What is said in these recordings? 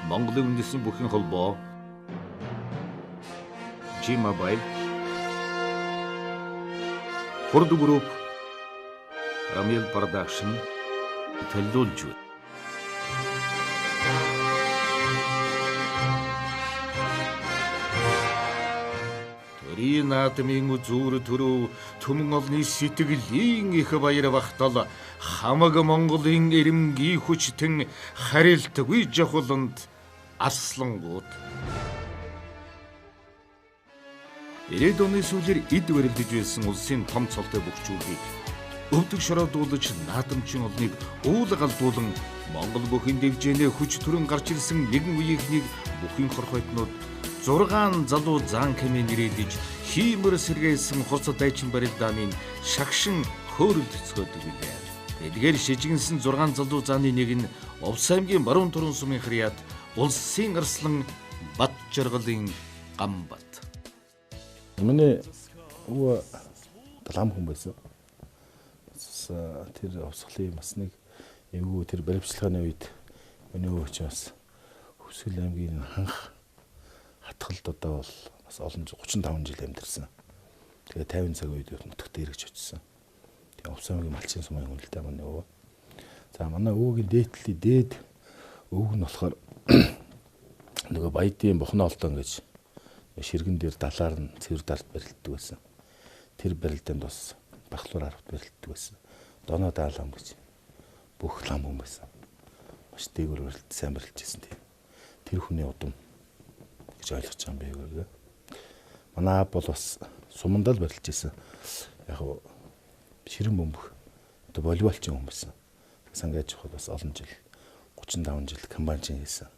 Монголын үндэсний бүхэн холбоо G-Mobile Хурд Group Ramil Production төлөвлөж байна. Төрийн наадмын үзүүр төрөв түмэн олны сэтгэлийн их баяр багтал хамаг Монголын эрэмгийн хүчтэн харилтгүй жахуланд аслангууд. Ирээд оны сүүлээр эд барилдаж байсан улсын том цолтой бөхчүүдийг өвдөг шороодуулж наадамчин олныг уулгалдуулан Монгол бүхэн дэвжээнэ хүч төрөн гарч ирсэн нэгэн үеийнхнийг бүхэн хорхойтнууд 6 залуу зан кэмээ нэрэлдэж хиймэр сэргээсэн хуц дайчин барилдааны шагшин хөөрөлцгөөдөг билээ. Тэдгээр шижигнсэн 6 залуу зааны нэг нь Увс аймгийн Баруун Туран сумын Харьяат улсын арслан Бат жаргалын Гамбат. Миний өвөө далам хүн байсан. Тэр увсгалын бас нэг эвгүй тэр баримтчилгааны үед миний өвөө ч бас Хөвсгөл аймгийн ханх хатгалд одоо бол бас олон 35 жил амьдэрсэн. Тэгээ 50 цаг үед нутагт эргэж очсон. Тэгээ Увс аймгийн малчин сумын хүн л дээ манай өвөө. За манай өвөгийн дээд өвөг нь болохоор нөгөө Баядын Бухны олдон гэж ширгэн дээр далаар нь цэвэр дард барилддаг байсан. Тэр барилдаанд бас бахлуур арвт барилддаг байсан. Доноо даалам гэж бүх лам хүн байсан. Маш дээгүүр барилд сайн барилж ирсэн тийм. Тэр хүний удам гэж ойлгож байгаа юм бэ гэгээ. Манай аав бол бас сумандал барилж ирсэн. Яг нь ширэн бөмбөх одоо волейболчин хүн байсан. Сангаж явахад бас олон жил 35 жил комбайнчин хийсэн.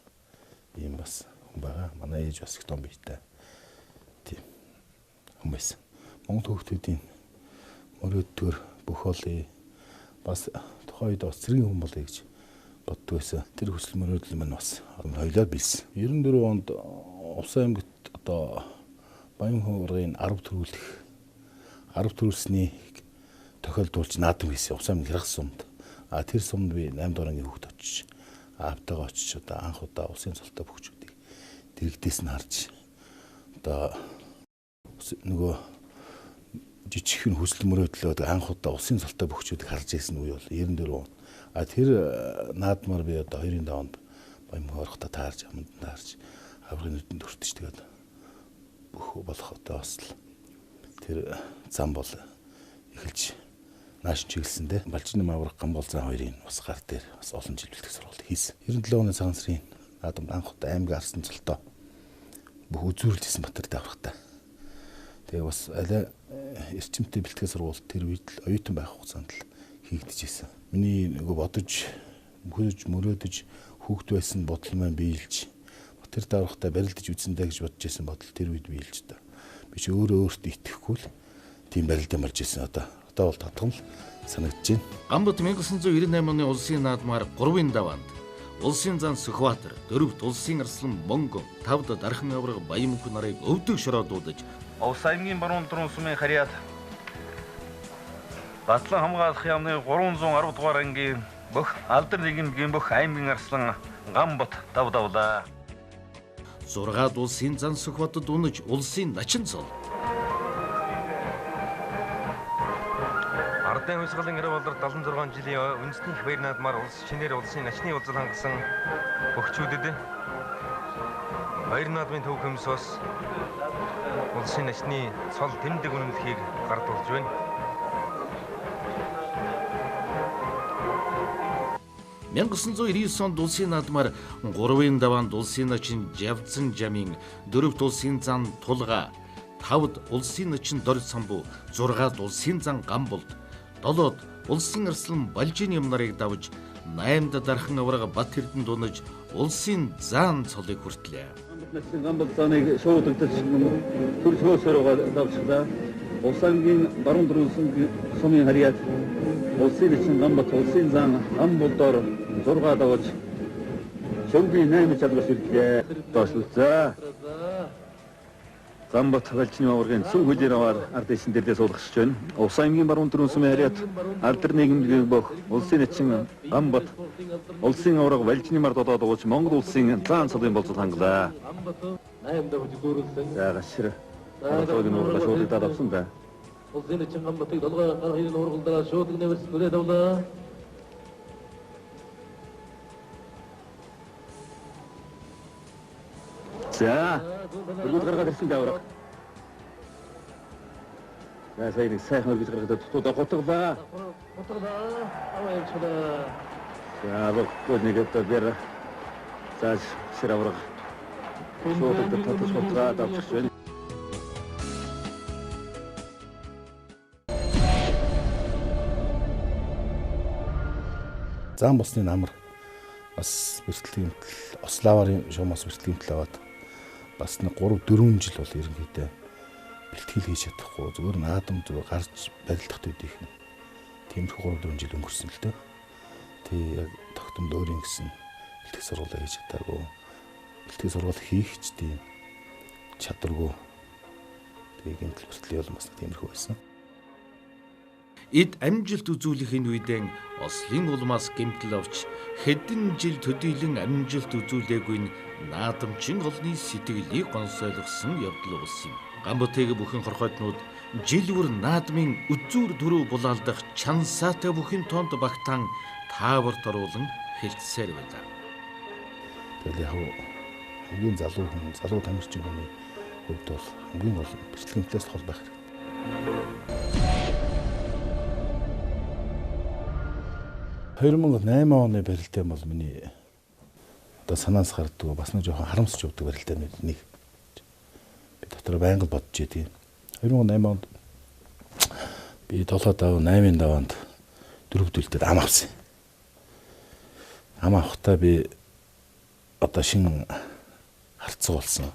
Ийм бас хүн байгаа. Манай ээж бас их том биетэй. Тийм хүн байсан. Монгол хүүхдүүдийн мөрөөддөр бүх олыг бас тухайн үед бас цэргийн хүн болъё гэж боддог байсан. Тэр хүсэл мөрөөдөл маань бас хоёлоо билсэн. 94 онд Увс аймагт одоо Баян хуурын 10 төрүүлсний тохиолдуулж наадам хийсэн. Увс аймгийн Хиргас сумд. Тэр сумд би 8 дуурайны хүүхд очиж аавтайгаа очиж одоо анх удаа улсын цолтой бөхчүүдийг дэрэгдээс нь харж одоо нөгөө жижигхэн хүсэл мөрөөдлөө анх удаа улсын цолтой бөхчүүдийг харж ирсэн үе бол 94 он. Тэр наадмаар би одоо 2005 онд Баян хоорохтой таарж аманд таарж аврын нүдэнд өртөж тэгээд бүх болох одоо бас тэр зам бол эхэлж нааш чиглэлсэндээ Балжины Мавраг Гамбол зан хоёрын бас гар дээр бас олон жил бэлтгэх сургалт хийсэн. 97 оны цагаан сарын наадамд анх удаа аймгийн арсан цолтой бүх үзүүрлэжсэн Батар давхрахтай. Тэгээ бас алай эрчимтэй бэлтгэх сургалт тэр үед л оюутан байх хугацаанд л хийгдэж ирсэн. Миний нөгөө бодож мөрөөдөж хүүхд байсан бодол маань биелж Батар давхрахтай барилдаж үзсэндээ гэж бодож ирсэн бодол тэр үед биелж та. Би ч өөртөө итгэхгүй л тийм барилдан болж ирсэн одоо бол татгал санагдаж байна. Гамбат 1998 оны улсын наадмаар 3-ын даваанд улсын зан Сүхбаатар, 4-т улсын арслан Монгол, 5-д Дархан авраг Баянмөнх нарыг өвдөг шороодуулж Увс аймгийн Баруун Туран сумын Харьяат Батлан хамгаалах яамны 310 дугаар ангийн бүх алдар нийгэмийн бүх аймгийн арслан Гамбат давлаа. 6-д улсын зан Сүхбаатарт унаж улсын начин цол. Ардын хувьсгалын 90 болор 76 жилийн үндэсний их баяр наадмаар улс шинээр улсын начны уулзал хангасан бөхчүүдэд баяр наадмын төв хөмсөс улсын начны цол тэмдэг үнэмлэхийг гардуулж байна. Мянган 1999 онд улсын наадмаар 3-ын даваанд улсын начин Жавцсан жамын, 4-т улсын зан Тулга, 5-д улсын начин Дорж самбуу, 6-д улсын зан Гамболд, 7-д улсын арслан Балжины нарыг давж, 8-д Дархан авраг Бат эрдэнд унаж улсын зан цолыг хүртлээ. Гамбол зааныг шуудагдаж төр шөөсөрөөгөө давчихлаа. Увс аймгийн Баруун Туран сумын Харьяат улсын начин Гамбат улсын зан Гамболдоор 6 давж шөнгийн 8 чадвар шилжлээ. Доошлолцоо. Замбат Валжины аваргын сүм хөлөөр аваад ард эсэн дээрээ суулгахж байна. Увс аймгийн баруун дөрвөн сумын хариат алдар нийгэмдгийн бох улсын эчин Гамбат улсын аварга Валжины мард одоод ууч Монгол улсын заан цолын болцол хангалаа. 8 давж дүүрэлсэн. За гашир. Оролцоогийн нуурга шууд даад авсан да. Улсын эчин Гамбатыг долгой гаргахын нуургалдаа шууд нэмэрс бүрээд авлаа. За. Бүгд гаргаад ирсэн даавар. За сайн сайхан үргэлж гаргаад тутуудаа готглаа. Аваа явчихлаа. За бүгд нэг одоо бэр. За ширавраг. Шууд татаж готраа давчих байна. Зам босны намар бас бэртэлгэмтэл Ославарын шуумаас бэртэлгэмтэл аваад бас нэг 3-4 жил бол ерөнхийдөө бэлтгэл хийж чадахгүй зүгээр наадам зүгээр гарч барилдах төдийх нь тиймэрхүү 3-4 жил өнгөрсөн л дээ. Тэг яг тогтмол өөрийн гэсэн бэлтгэл сургалаа хийж чадаагүй. Бэлтгэл сургал хийх ч тийм чадваргүй. Тэг гэмтэл бэртлийн бол бас тиймэрхүү байсан. Эд амжилт үзүүлэхийн үедээ Ослын улмаас гэмтэл авч хэдэн жил төдийлөн амжилт үзүүлээгүй наадамчин олны сэтгэлийг гонсойлгосон явдал болсон. Гамбатыг бүхэн хорхойтнууд жилвэр наадмын үзүүр дөрөв булаалдах чансаатай бүхэн тонд багтаан тааварт оруулан хэлцсээр байлаа. Тэгэл яг хамгийн залуу тамирчин хүний хувьд бол хамгийн гол бэлтгэмтлээс хол байх хэрэгтэй. 2008 оны барилтаа бол миний одоо санаас гарддаг бас нэг жоохон харамсч явдаг барилтаанууд нэг би дотор байнга бодож идэв. 2008 онд би 7 даваа 8-ын даваанд 4 дүлдээд ам авсан. Ам авахдаа би одоо шин харцаг болсон.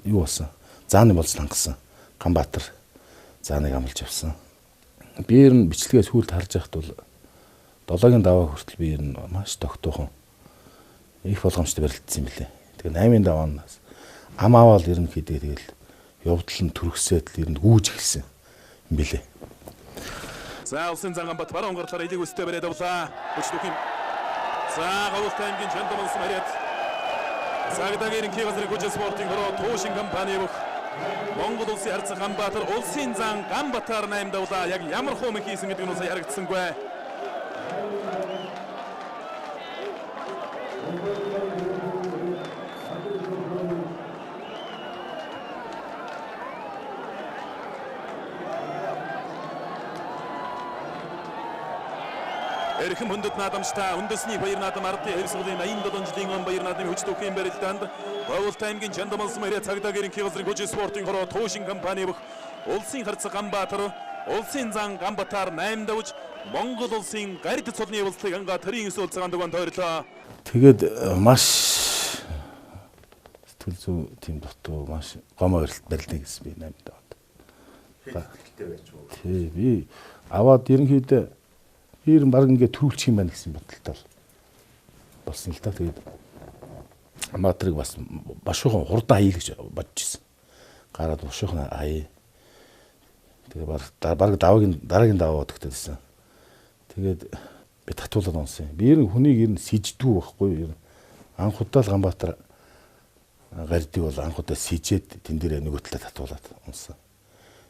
Юу болсон? Зааны болцол хангасан. Ганбаатар зааныг амлж авсан. Би ер нь бичлэгээс хүлд харж байхад бол 7-гийн даваа хүртэл би ер нь маш тогтоохон их болгоомжтой барилдсан юм билээ. Тэгээ 8-ын даваанаас ам аваад ерөнхийдөө тэгэл явдал нь төрөхсөд л ер нь гүйж эхэлсэн юм билээ. За улсын зан Гамбат баруун гарлаар илэг өстэй бариад авлаа. Хүчлөхийн. За Говьлтай аймгийн Чандамалс мариат. Сагдагийн Кигазрын Гүжил спортын хороо Туушин компани бүх Монгол улсын харьцаг Ганбаатар улсын зан Ганбатаар 8 давлаа. Яг ямар хуум хийсэн гэдэг нь усаа ярагдсангүй. Эрхэм хүндэт наадамчтай үндэсний баяр наадам ардын хэр сургуулийн 87 жилийн он баяр наадмын хүч түүхийн барилдаанд Говьлтай аймгийн Чандамалс мариат Цагдаагийн Кигазрын Гүжил спортын хороо Туушин компани бүх улсын харьцаг Ганбаатар улсын зан Ганбатаар 8 давж Монгол улсын гарид цолны явуултыг ангаа төрийн эс уулзгаанд дугаан тойрлоо. Тэгээд маш сэтгэл зүй тийм дотоо маш гомоо барилдана гэсэн би 8 даваад. Хэлтгэлтэй байж уу. Тий би аваад ерөнхийдөө ер нь баг ингээд төрүүлчих юм байна гэсэн бодолтой болсон л та. Тэгээд Ганбаатарыг бас башуухан хурдан хаяа гэж бодож ирсэн. Гараад башуухан хаяа. Тэгээ баг дараагийн даваа бодогдсон. Тэгээд би татуулаад онсон. Би ер нь хүнийг ер нь сэждүү байхгүй юу? Анх удаа л Ганбаатар гардыг бол анх удаа сэжээд тэн дээр нөгөө талаа татуулаад онсон.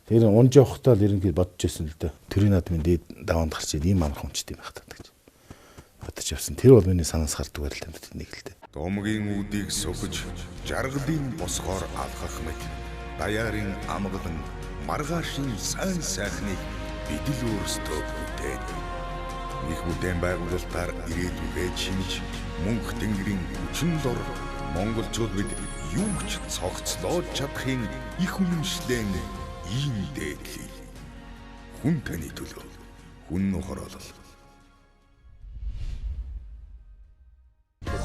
Тэр унж явахдаа л ерөнхийд бодож ирсэн л дээ. Төрийн наадмын дээд даваанд гарч ийм амархамчтай байх таа гэж бодож явсан. Тэр бол миний санаас гардаг барилтанд нэг л дээ. Домгийн үүдийг сөхөж жаргалын босгоор алхах мэт даяарын амгалан маргаашийн сайн сайхныг бид л өөрсдөө бүтээд их бүтээн байгуулалтаар ирээдүйгээ чинж мөнх тэнгэрийн хүчин дор монголчууд бид юу ч цогцлоод чадахын их үнэмшлэн ийм дээдлий. Хүн таны төлөө хүн нөхөрлөл.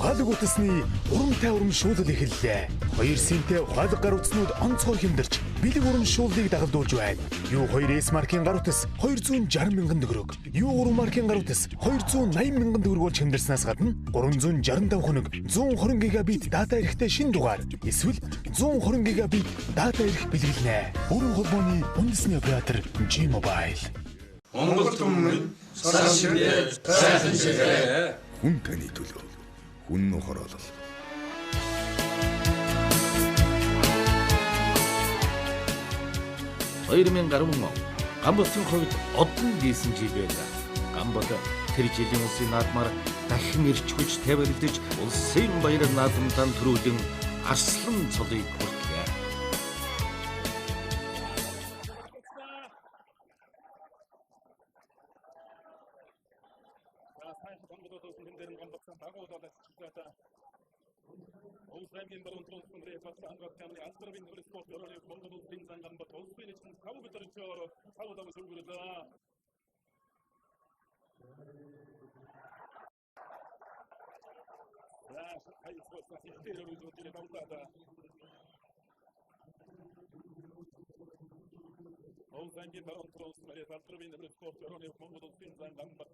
ухаалаг утасны урамтай урамшуулал эхэллээ. 2 синтэй ухаалаг гар утаснууд онцгой хэмдэрч бэлэг урамшууллыг дагалдуулж байна. U2S маркийн гар утас 260 мянган төгрөг. U3 маркийн гар утас 280 мянган төгрөгөөр чимдэрснээс гадна 365 хоног 120 гигабит дата эрэхтэй шин дугаар эсвэл 120 гигабит дата эрх бэлгэлнэ. Бүрэн холбооны үндэсний оператор G-Mobile. Монгол түмэн саршилээ сайхан ширээ. Хүн таны төлөө. Хүн хороолол. Гамбатын хувьд одон дийсэн жил байна. Гамбат тэр жилийн улсын наадмаар дахин ирч хүч тавилдаж улсын баяр наадамтан төрүүлэн арслан цолыг хүртлээ. Олсаймгийн баруун тронсон реферс ангатны алдарвин спорт өрөөний Монгол улсын зангамбат улсын эцэн тав битэрчээр тавдам сүргүрдээ. Раш хайсвас системээр үзүүлж тавтаа. Олсаймгийн баруун тронсон реферс алдарвин спорт өрөөний Монгол улсын зангамбат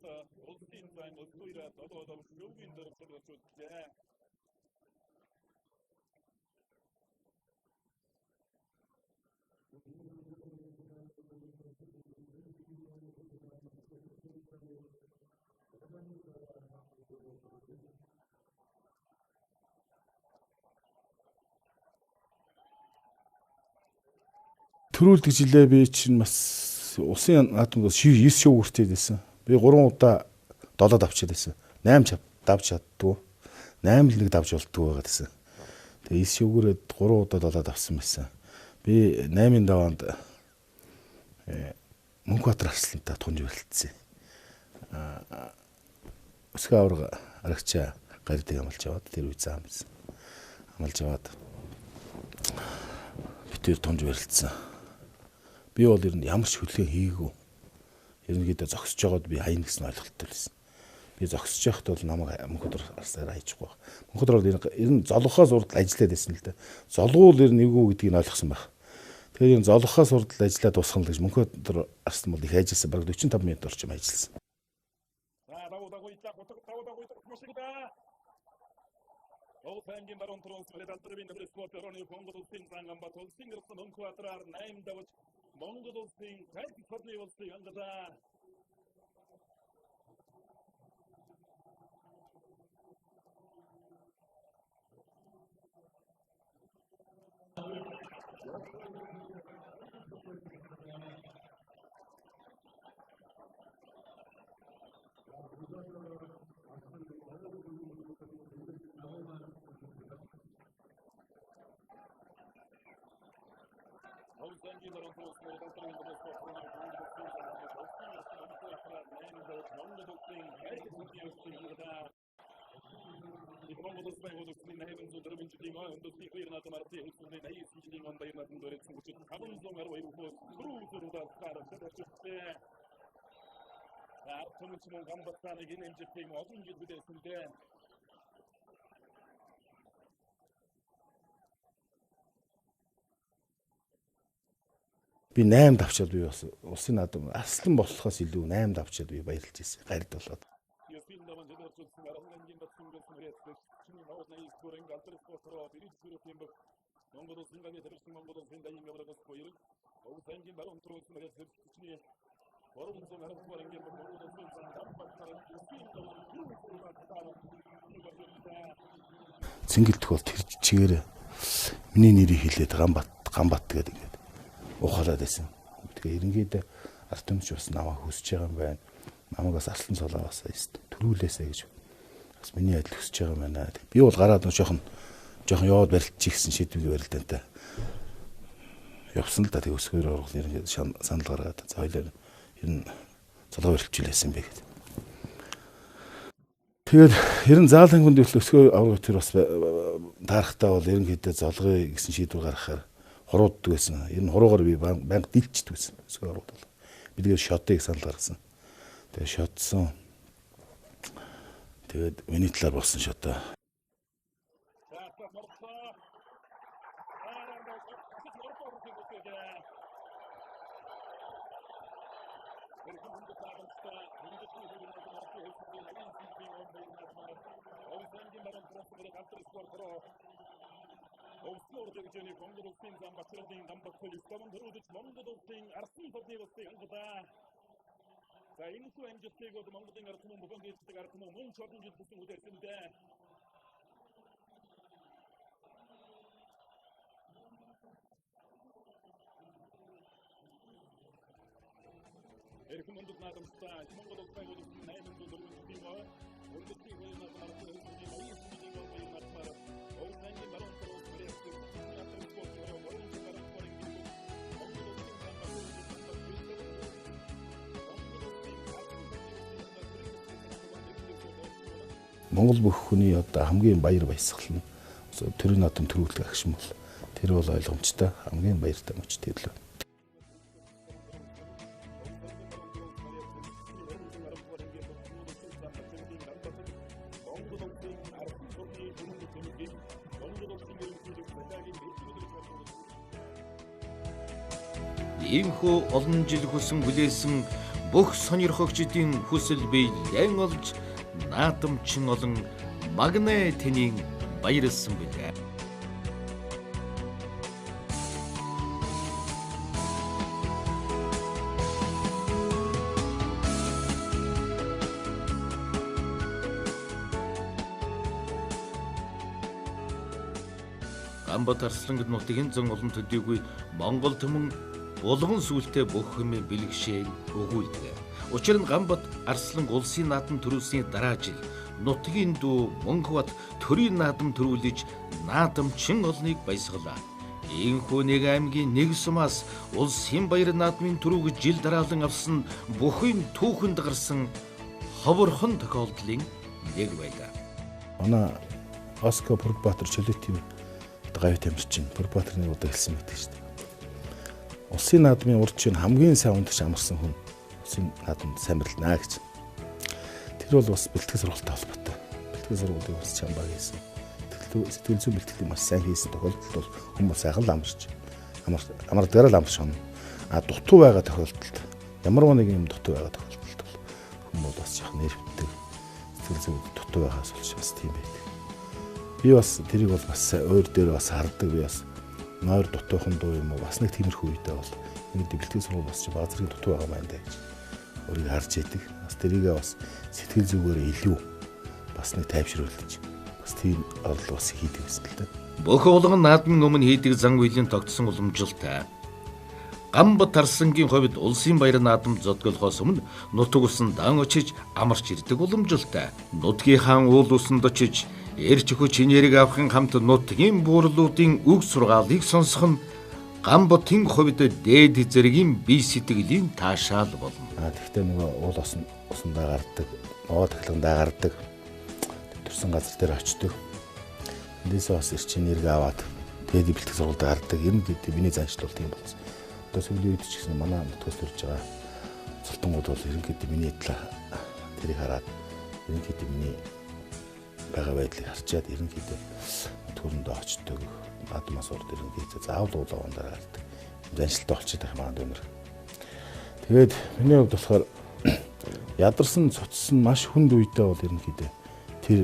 улсын зан улсуйра тододом сүргүрдээ дөрөвчтэй. Төрүүлдэг жилээ би чинь бас улсын наадмаас 9 шүүгүртэй байсан. Би 3 удаа 7 давчаад байсан. 8 давж чаддгүй. 8 л нэг давж болдгоо байгаа гэсэн. Тэгээ 9 шүүгүрээд 3 удаа 7 давсан байсан. Би 8-ын даваанд Мөнхбаатар арслантай тунж барилцсан. Өсгөө авраг арагчаа гардаг амлж аваад тэр үе зам байсан. Амлж аваад битэр тунж барилцсан. Би бол ер нь ямар ч хөдөлгөөн хийгээгүй. Ерөнхийдөө зогсож байгаад би хаяна гэсэн ойлголттой байсан. Би зогсож байхад бол намайг Мөнхбаатар арслаар хайчихгүй. Мөнхбаатар бол ер нь золгохоос урд ажиллаад байсан л да. Золгуул ер нь эвгүй гэдгийг ойлгосон байх. Тэгэхээр энэ золгохоос урд ажиллаад дуусгах гэж Мөнхбаатар арслан бол их ажилласан. Бараг 45 минут орчим ажилласан. Олсаймгийн баруун тронсон алдарвин спорт өрөөний Монгол улсын зангамбат улсын ирсэн Мөнхбаатараар 8 давж Монгол улсын хайрцагны улсын ангадаа Олсаймгийн баруун тронсон алдарвин спорт өрөөний Монгол улсын хайрцагны улсын ангадаа Монгол улсын хөлөсний найрын зүдрэмж жилийн өндөртний хоёрнаад мартын хөлсний найс жилийн он баярнаад дөрөсөн хүч 512 хөл түрүүрудаа цаарах хэрэгтэй. Артемч мөн гамбатаны гинэмжтэй олон жил бүдээсэндээ би 8 давчаад би бас улсын наадам арслан болохоос илүү 8 давчаад би баярлж ирсэн. Гард болоод. Монгол улсын ганы төрсөн Монгол улсын дайны яврагас боёр. Олсаймгийн баруун тронсон реферсчний Борон зон харагдмаар ингээд Монгол улсын Цэнгэлдэх бол тэр чигээр миний нэрийг хэлээд Гамбат гэдэг ингээд ухаалаад байсан. Тэгээ ерөнхийдөө Артемч бас намайг хүсэж байгаа юм байна. Намайг бас арслан цолоогоос төрүүлээсэй гэж бас миний адил хүсэж байгаа юм байна. Би бол гараад жоохон яваад барилчих гэсэн шийдвэр барилдантай явсан л да. Тэг өсгөр оргол ерөнхийдөө санал гаргаад за хоёлаа ер нь цолоо барилчихлээсэн бэ гэдэг. Тэгээд ер нь заалын хүнд өсгөө авраг тэр бас таарахтаа бол ерөнхийдөө золгоё гэсэн шийдвэр гаргахаар хурууддаг байсан. Ер нь хуруугаар би банк дилчдэг байсан. Өсгөө аврагд бол би тэгээд шотыг санал гаргасан. Тэгээд шотсон. Тэгээд миний талаар болсон шотоо За энэхүү амжилтыг бол Монголын ард түмэн бүхэн гээждэг ард түмэн мөн ч олон жил бүсэн үдэрсэндээ Эрхэм мөндөд наадамстай Монгол улсын улсын 8 дөрвөн тийм ба үндэсний военны маркны хэлбэрийн үеийн бодлын маркаар Улсын баруун төрөс бэрхшээг ятар спорт орон баруун Монгол бүх хүний одоо хамгийн баяр баясгал нь төрийн наадам төрүүлэх агшин бол тэр бол ойлгомжтой хамгийн баяртай мөч тэрлээ. Иймхүү олон жил хүсэн хүлээсэн бүх сонирхогчдын хүсэл биелэн олж наадамчин олон магнэ тэнийг баярлсан билээ. Гамбат Арслан нутгийн зан олон төдийгүй Монгол түмэн улган сүлтэй бүх хэмээн бэлгшээн өгүүлдэг. Учир нь Гамбат Арслан улсын наадам төрүүлсний дараа жил нутгийн дүү Мөнхбат төрийн наадам төрүүлж наадамчин олныг баясгалаа. Иймхүү нэг аймгийн нэг сумаас улсын баяр наадмын төрүүг жил дараалан авсан бүхэн түүхэнд гарсан ховорхон тохиолдлын нэг байлаа. Манай Оскар Пурбатар Чөлөөтийн гавь тамирчин Пурбатарны удаа хэлсэн мэт шүү дээ. Улсын наадмын урд чинь хамгийн сайн ундагч амарсан хүн улсын наадамд сайн барилнаа гэж. Тэр бол бас бэлтгэл сургалттай холбоотой. Бэлтгэл сургалтыг бас чамбаа хийсэн. Сэтгэл зүйн бэлтгэлийг маш сайн хийсэн тохиолдолд бол хүмүүс сайхан л амардгаар л амарч шоно. Дутуу байгаа тохиолдолд ямар нэг юм дутуу байгаа тохиолдолд бол хүмүүс бас яг нэрвдэг. Сэтгэл зүйн дутуу байгаас болж бас тийм байдаг. Би бас тэрийг бол бас өөр дээр бас харддаг. Би бас нойр дутуухан дуу юм уу бас нэг тиймэрхүү үедээ бол нэг бэлтгэл сургууль бас чи баазрын дутуу байгаа маань даа гэж өөрийг харж яадаг. Бас тэрийгээ бас сэтгэл зүгээр илүү бас нэг тайвшруулж бас тийм орлого бас хийдэг гэсэн л дээ. Бүх улган наадмын өмнө хийдэг зан үйлийн тогтсон уламжлалтай. Гамбат Арслангийн хувьд улсын баяр наадам зодголохоос өмнө нутаг усан дан очиж амарч ирдэг уламжлалтай. Нутгийн хаан уул усанд очиж эрч өхөч чинээрийг авахын хамт нутгийн буурлуудын үг сургаалыг сонсох нь Гамбатын хувьд дээд зэргийн бие сэтгэлийн таашаал болно. Тэгэхдээ нөгөө уул усандаа гардаг, ногоо тахлагандаа гардаг. Төрсэн газар дээр очдог. Эндээсээ бас эрч чинээрийг аваад дээд бэлтгэл сургуульд гардаг. Ер нь миний заншлуулт юм байна. Одоо сүүлийн үед ч гэсэн манай нутгаас төрж байгаа цолтонгууд бол ерөнхийдөө миний тэрийг хараад ерөнхийдөө миний байгаа байдлыг харчаад ерөнхийдөө төрөндөө очдог. Наадмаас урд ерөнхийдөө заавал уулаван дараа гардаг. Заншилтаа олчиход байх маань өнөр. Тэгээд миний хувьд болохоор ядарсан цуцсан маш хүнд үедээ бол ерөнхийдөө тэр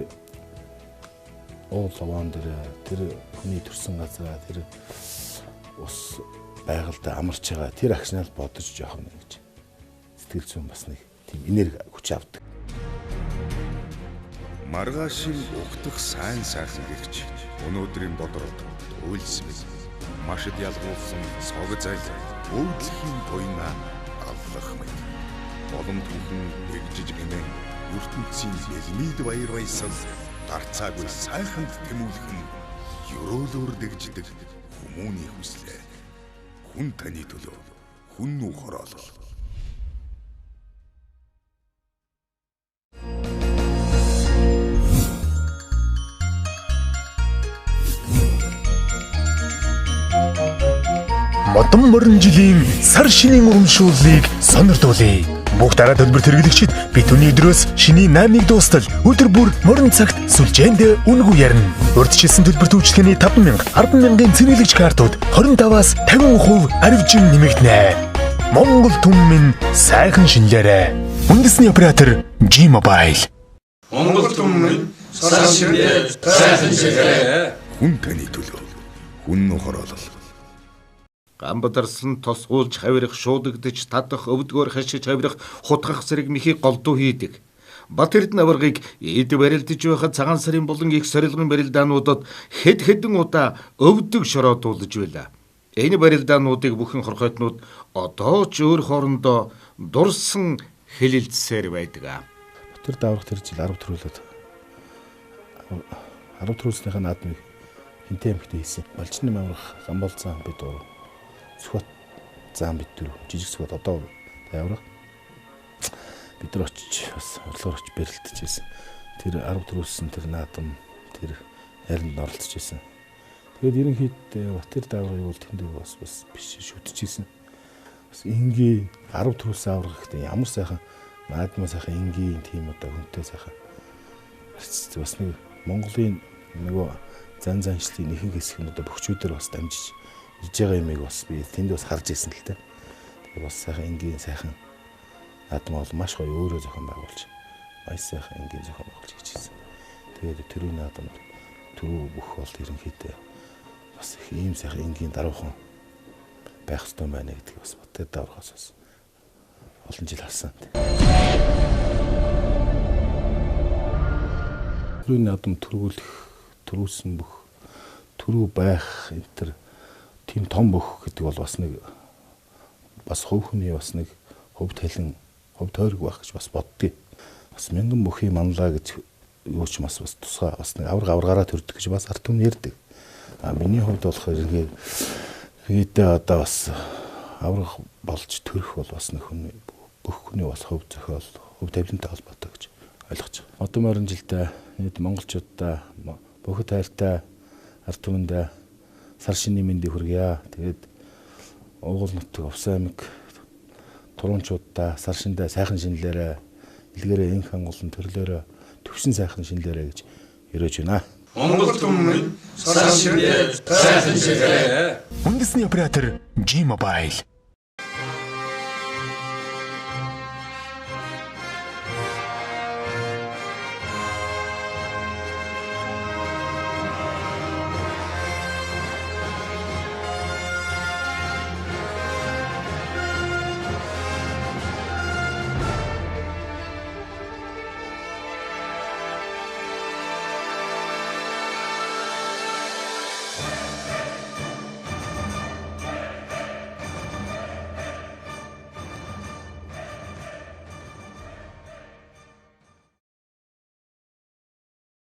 уулаван дээр тэр хүний төрсэн газар тэр ус байгальтай амарч байгаа тэр агшнаар бодож явах юм гэж сэтгэл зүйн бас нэг тийм энерги хүч авдаг. Маргаашийн угтах сайн сайхан гэрч өнөөдрийн бодрод үйлсмэл машид ялгуулсан цог зайл өвдлөхийн буйна аллах мэд болон түүхэн эгжиж гэмэн ертөнцийн элмид баяр баясгал гарцаагүй сайханд тэмүүлхэн ёроолоор дэгждэг хүмүүний хүслээ хүн таны төлөө хүн нүү хороолол. Модон морин жилийн сар шинийн урамшууллыг сонирдуулъя. Бүх дараа төлбөр хэрэглэгчид бид түүний өдрөөс шинийн 8-ыг дуустал өдөр бүр морин цагт сүлжээнд үнэгүй ярина. Урьдчилсан төлбөр төлөвлөгөөний 5,000, 10,000-ын цэнэглэгч картууд 25-аас 50% арвижин нэмэгдэнэ. Монгол түмэн сайхан шинэлээрэ. Үндэсний оператор G-Mobile. Монгол түмэн сар ширээ сайхан шинэлээрэ. Хүн таны төлөө. Хүн хороолол. Гамбадарсан тосгуулж хавирах, шуудагдж, татах, өвдгөөр хашиж хавирах, хутгах зэрэг михийг голдуу хийдэг. Бат Эрдэнэ аваргыг эд барилдаж байхад цагаан сарын болон их сорилгын барилдаануудад хэдэн удаа өвдөг шороодуулж байла. Энэ барилдаануудыг бүхэн хорхойтнууд одоо ч өөр хоорондоо дурсан хэлэлцсээр байдаг. Тэр даврах тэр жил 10 төрүүлээд 10 төрүүлснийхээ наадмыг хинтээ эмхтэй хийсэн. Балчны аврах Гамболцаан бид дуу. Сүхбат заан бид дөрөв жижиг сүхбат одоо таврах. Бид нар очиж бас урлагаар очиж барилдаж байсан. Тэр 10 төрүүлсэн тэр наадам тэр ярилд оролцож байсан. Тэгээд ерөнхийдөө Батэр даврыг бол тэнд бас биш шүтчихсэн. Бас ингийн 10 төрүүлсэн аврах гэхдээ ямар сайхан наадмаа сайхан ингийн тийм одоо хүнтэй сайхан бас нэг Монголын нөгөө зан заншлийн ихэнх хэсэг нь одоо бөхчүүдээр бас дамжиж иж байгаа юмыг бас би тэнд бас харж ирсэн л дээ. Тэгээ бас сайхан ингийн сайхан наадмаа бол маш гоё өөрөө зохион байгуулж маш сайхан ингийн зохион байгуулж хийж ирсэн. Тэгээд тэрүүн наадам түрүү бүх бол ерөнхийдөө бас их ийм сайхан ингийн даруухан байх ёстой байна гэдгийг бас Батэр даврахаас бас олон жил харсан. Түрүүн наадам төрүүлсэн бүх түрүү байх энэ төр тийм том бүх гэдэг бол бас нэг бас хувь хүний бас нэг хөв талин хөв тойрог байх гэж бас боддгийг. Бас мянган бүхий манлаа гэж юу ч бас тусгай бас нэг аврагаараа төрдөг гэж бас ард түмэн ярьдаг. Миний хувьд болохоор иргэдээ одоо бас аврах болж төрөх бол бас нэг хүн бүх хүний бас хөв зохиол хөв тавилантай холбоотой гэж ойлгож байгаа. Одоо морин жилдээ нийт монголчуудаа бүхэд хайртай ард түмэндээ сар шинийн мэндийг хүргье. Тэгээд Угуул нутаг Увсан аймаг туруунчуудаа сар шиндээ сайхан шинэлээрэ илгээрээ энх хангуулан төрлөөрөө төвшин сайхан шинэлээрэ гэж өрөөж байна. Монгол түмэн сар шиндээ сайхан шинэлээрэ. Үндэсний оператор G-Mobile.